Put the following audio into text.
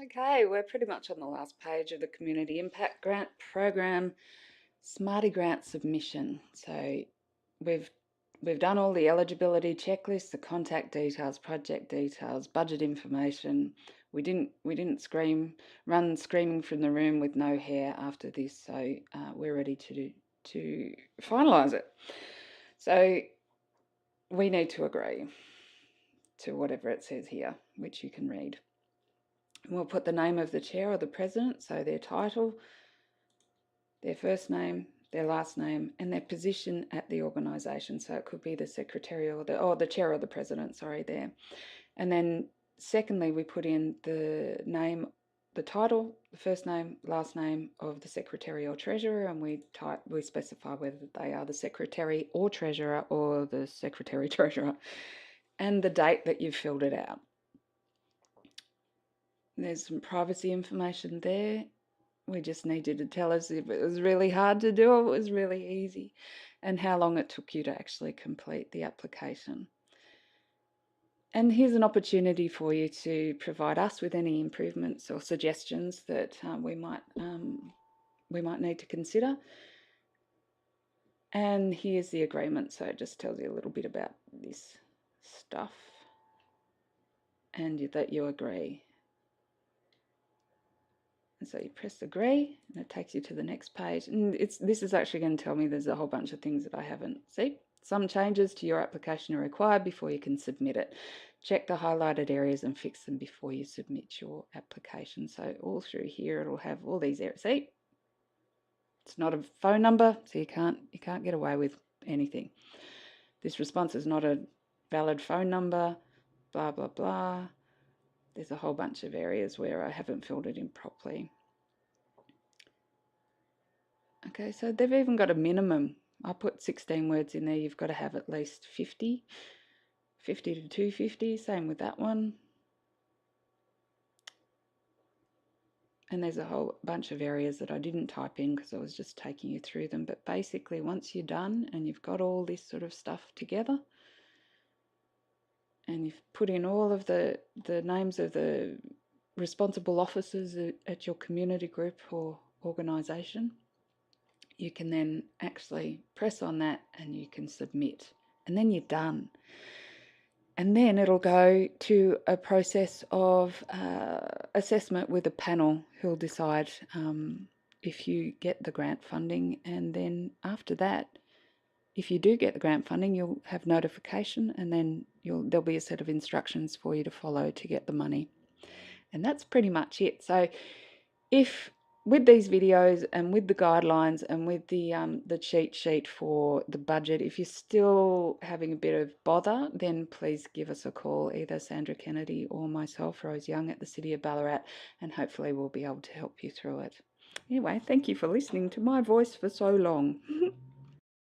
Okay, we're pretty much on the last page of the Community Impact Grant Program Smarty Grant submission. So we've done all the eligibility checklists, the contact details, project details, budget information. We didn't run screaming from the room with no hair after this. So we're ready to finalise it. So we need to agree to whatever it says here, which you can read. We'll put the name of the chair or the president, so their title, their first name, their last name, and their position at the organisation. So it could be the secretary or the chair or the president, sorry, there. And then secondly, we put in the name, the title, the first name, last name of the secretary or treasurer, and we specify whether they are the secretary or treasurer or the secretary treasurer, and the date that you've filled it out. There's some privacy information there. We just need you to tell us if it was really hard to do or it was really easy, and how long it took you to actually complete the application. And here's an opportunity for you to provide us with any improvements or suggestions that we might need to consider. And here's the agreement. So it just tells you a little bit about this stuff and that you agree. And so you press agree and it takes you to the next page. And this is actually going to tell me there's a whole bunch of things that I haven't. See, some changes to your application are required before you can submit it. Check the highlighted areas and fix them before you submit your application. So all through here it'll have all these areas. See, it's not a phone number, so you can't get away with anything. This response is not a valid phone number, blah, blah, blah. There's a whole bunch of areas where I haven't filled it in properly. Okay, so they've even got a minimum. I put 16 words in there. You've got to have at least 50 to 250. Same with that one. And there's a whole bunch of areas that I didn't type in because I was just taking you through them. But basically, once you're done and you've got all this sort of stuff together, and you've put in all of the names of the responsible officers at your community group or organisation, you can then actually press on that and you can submit. And then you're done. And then it'll go to a process of assessment with a panel who'll decide if you get the grant funding. And then after that, if you do get the grant funding, you'll have notification, and then there'll be a set of instructions for you to follow to get the money. And that's pretty much it. So if with these videos and with the guidelines and with the cheat sheet for the budget, if you're still having a bit of bother, then please give us a call, either Sandra Kennedy or myself, Rose Young, at the City of Ballarat, and hopefully we'll be able to help you through it. Anyway, thank you for listening to my voice for so long.